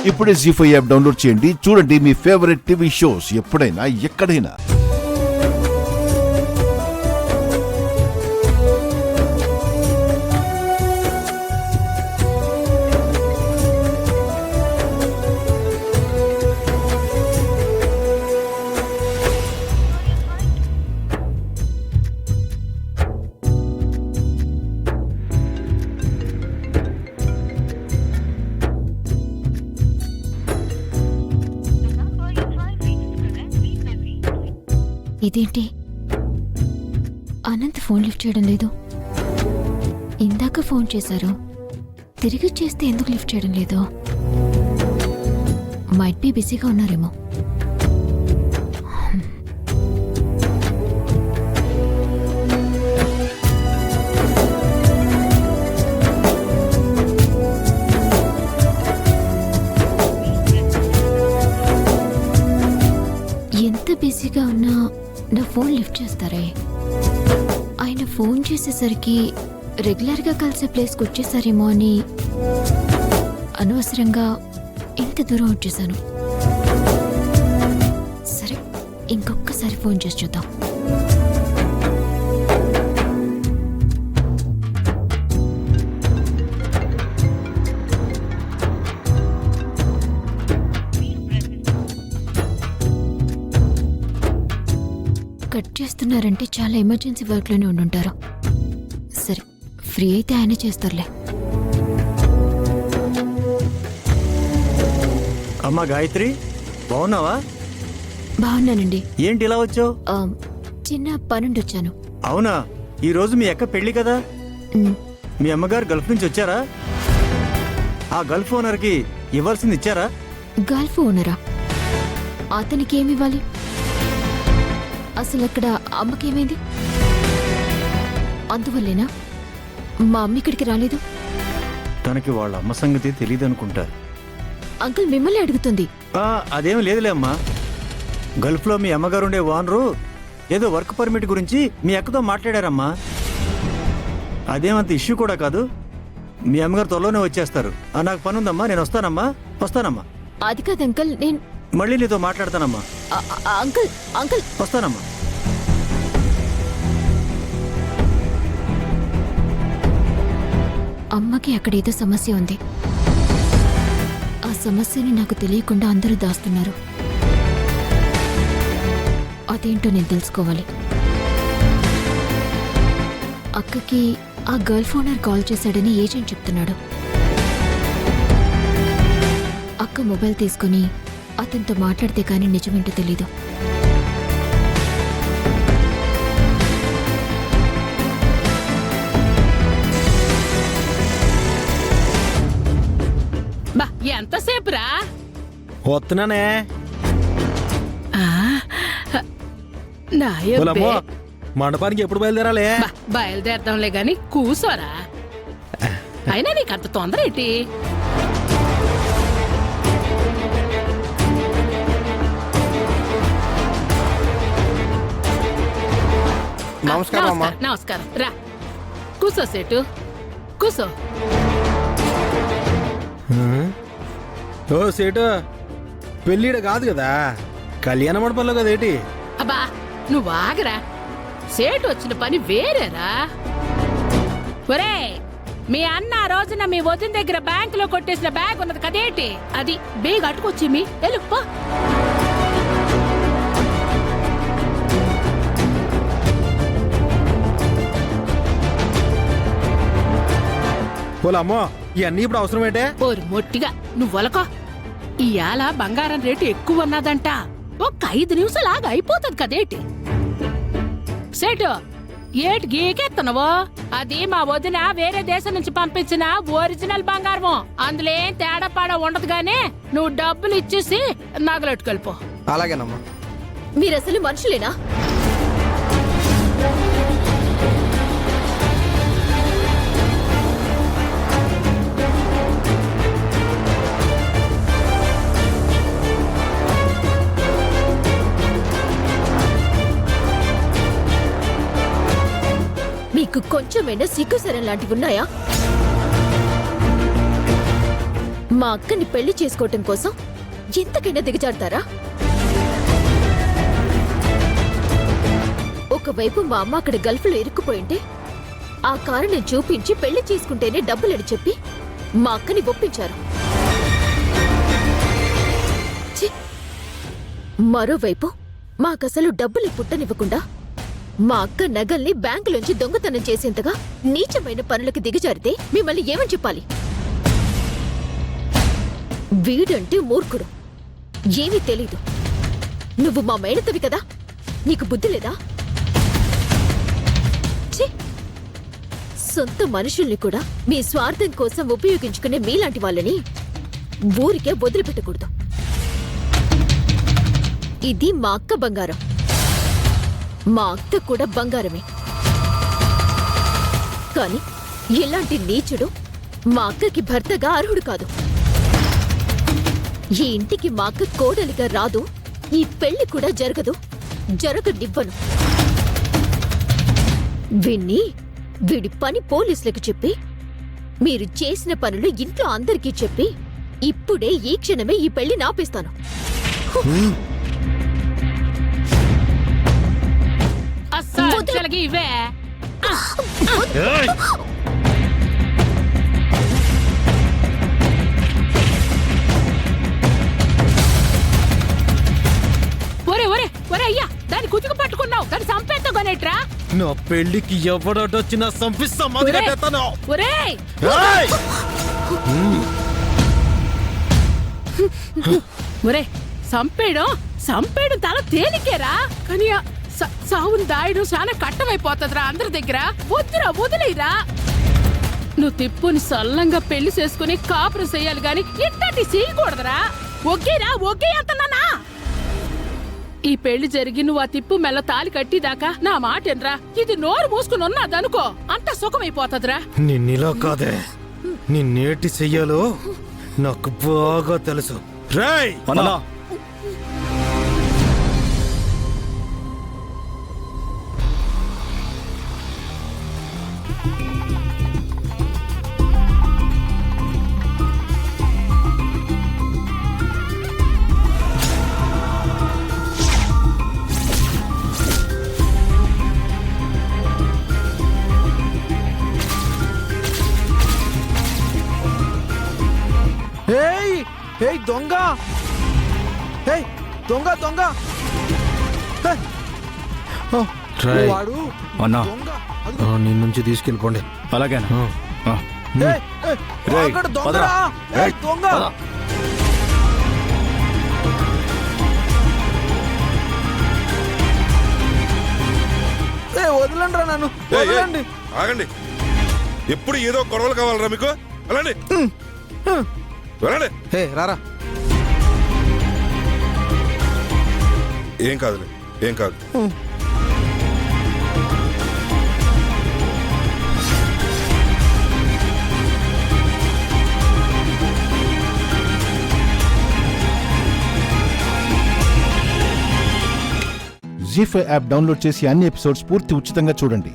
ఇప్పుడే జీ5 app download చేయండి. చూడండి మీ ఫేవరెట్ టీవీ షోస్ ఎప్పుడైనా ఎక్కడైనా. ఇదేంటి, అనంత్ ఫోన్ లిఫ్ట్ చేయడం లేదు. ఇందాక ఫోన్ చేశారు, తిరిగి చేస్తే ఎందుకు లిఫ్ట్ చేయడం లేదు? మైట్ బి బిజీగా ఉన్నారేమో. ఎంత బిజీగా ఉన్నా నా ఫోన్ లిఫ్ట్ చేస్తారే. ఆయన ఫోన్ చేసేసరికి రెగ్యులర్గా కలిసే ప్లేస్కి వచ్చేసారేమో అని అనవసరంగా ఇంత దూరం వచ్చేసాను. సరే, ఇంకొకసారి ఫోన్ చేసి చూద్దాం. కట్ చేస్తున్నారంటే చాలా ఎమర్జెన్సీ వర్క్లోనే ఉండుంటారు. సరే, ఫ్రీ అయితే ఆయనే చేస్తారులే. అమ్మా గాయత్రి, బాగున్నావా? బాగున్నానండి. ఏంటి ఇలా వచ్చావు? చిన్న పనుండి వచ్చాను. అవునా, ఈ రోజు మీ అక్క పెళ్లి కదా? మీ అమ్మగారు గల్ఫ్ నుంచి వచ్చారా? ఆ గల్ఫ్ ఓనర్కి ఇవ్వాల్సింది ఇచ్చారా? గల్ఫ్ ఓనరా? అతనికి ఏమి ఇవ్వాలి? అసలు అక్కడ అమ్మకేమైంది? అందువల్లేనా మా అమ్మ ఇక్కడికి రాలేదు? తనకి వాళ్ళ అమ్మ సంగతి తెలియదు అనుకుంటా. అంకుల్ మిమ్మల్ని అడుగుతుంది. అదేం లేదులే అమ్మా. గల్ఫ్లో మీ అమ్మగారు ఉండే ఓనరు ఏదో వర్క్ పర్మిట్ గురించి మీ అక్కతో మాట్లాడారమ్మా. అదేమంత ఇష్యూ కూడా కాదు. మీ అమ్మగారు త్వరలోనే వచ్చేస్తారు. నాకు పని ఉందమ్మా, నేను వస్తానమ్మా. అది కాదు అంకుల్, నేను మళ్ళీ నీతో మాట్లాడతానమ్మా. అంకుల్ అంకుల్ వస్తానమ్మా. అమ్మకి అక్కడ ఏదో సమస్య ఉంది. ఆ సమస్యని నాకు తెలియకుండా అందరూ దాస్తున్నారు. అదేంటో నేను తెలుసుకోవాలి. అక్కకి ఆ గర్ల్ ఓనర్ కాల్ చేశాడని ఏజెంట్ చెప్తున్నాడు. అక్క మొబైల్ తీసుకుని అతనితో మాట్లాడితే కానీ నిజమేంటో తెలీదు. ఎంతసేపురా? వస్తున్నానే. మండపానికి ఎప్పుడు బయలుదేరాలి? బయలుదేరదాంలే గాని కూసోరా. అయినా నీకు అంత తొందర ఏంటి? నమస్కారం. రా కూసో సేటు, కూసో. ఓ సేటు, పెళ్ళిడ కాదు కదా, కళ్యాణ మండపంలో కదేటి? అబ్బా నువ్వు ఆగరా. సేటు వచ్చిన పని వేరేరా. ఒరే, మీ అన్న రోజున మీ వదిన దగ్గర బ్యాంకులో కొట్టేసిన బ్యాగ్ ఉన్నది కదేటి? అది బేగ్ అట్టుకొచ్చి మీ ఎలుప్ప. అమ్మో, ఇవన్నీ ఇప్పుడు అవసరం ఏంటే? ఓరు మొట్టిగా నువ్వొలకో. ఇయాల బంగారం రేటు ఎక్కువ ఉన్నదంట. ఒక్క 5 నిమిషాలాగా అయిపోతుంది కదేటి? సేటు ఏటి గీకెత్తనవో? అది మా వదిన వేరే దేశం నుంచి పంపించిన ఒరిజినల్ బంగారం. అందులో ఏం తేడా పాడా ఉండదు గానీ నువ్వు డబ్బులు ఇచ్చేసి నగలెట్టుకెళ్ళిపో. అలాగేనమ్మా. మీరసలు మనుషులేనా? మీకు కొంచెమైనా సిగ్గుసరం లాంటివి ఉన్నాయా? మా అక్కని పెళ్లి చేసుకోవటం కోసం ఎంతకైనా దిగజాడతారా? ఒకవైపు మా అమ్మ అక్కడ గల్ఫ్లో ఇరుక్కుపోయింటే ఆ కారణం చూపించి పెళ్లి చేసుకుంటేనే డబ్బులని చెప్పి మా అక్కని ఒప్పించారు. ఛీ! మరోవైపు మాకసలు డబ్బులు పుట్టనివ్వకుండా మా అక్క నగల్ని బ్యాంకులోంచి దొంగతనం చేసేంతగా నీచమైన పనులకు దిగజారితే మిమ్మల్ని ఏమని చెప్పాలి? వీడంటే మూర్ఖుడు, ఏమీ తెలీదు. నువ్వు మా మేనతవి కదా, నీకు బుద్ధి లేదా? ఛీ! సొంత మనుషుల్ని కూడా మీ స్వార్థం కోసం ఉపయోగించుకునే మీలాంటి వాళ్ళని ఊరికే వదిలిపెట్టకూడదు. ఇది మా అక్క బంగారం. మా అక్క కూడా బంగారమే. కానీ ఇలాంటి నీచుడు మా అక్కకి భర్తగా అర్హుడు కాదు. ఈ ఇంటికి మా అక్క కోడలిగా రాదు. ఈ పెళ్లి కూడా జరగదు, జరగనివ్వను. వీడి పని పోలీసులకు చెప్పి, మీరు చేసిన పనులు ఇంట్లో అందరికీ చెప్పి, ఇప్పుడే ఈ క్షణమే ఈ పెళ్లి నాపేస్తాను. అస్సలు ఇవే ఒరే ఒరే ఒరే అయ్యా, దాన్ని కుతుకు పట్టుకున్నావు, దాన్ని చంపేస్తా కొనేట్రా. నా పెళ్లికి ఎవడొచ్చినా సంపిస్తాం. ఒరేయ్ ఒరే, సంపేయడం తల తేలికేరా, కానీ సావుని దాయడం చాలా కట్టమైపోతుందిరా అందరి దగ్గర. వద్దురా, వదిలేరా. నువ్వు తిప్పుని సల్లంగా పెళ్లి చేసుకుని కాపురం చెయ్యాలి గాని ఇట్టటి చేయకూడదురా. ఒకేరా, ఒకే అంతనా? ఈ పెళ్లి జరిగి నువ్వు ఆ తిప్పు మెల్ల తాలి కట్టిదాకా నా మాట ఎనరా. ఇది నోరు మూసుకుని ఉన్నదనుకో అంత సుఖమైపోతుందిరా. నిన్నిలా కాదే, నిన్నేటి చెయ్యాలో నాకు బాగా తెలుసు. రేయ్ దొంగ, దొంగ దొంగ వాడు నీ నుంచి తీసుకెళ్ళిపోండి. అలాగేనా? దొంగ వదలండి రా నన్ను, వదలండి. ఆగండి, ఎప్పుడు ఏదో గొడవలు కావాలరా మీకు? వెళ్ళండి వెళ్ళండి. రారా. ఏం కాదులే, ఏం కాదు. జీ5 యాప్ డౌన్లోడ్ చేసి అన్ని ఎపిసోడ్స్ పూర్తి ఉచితంగా చూడండి.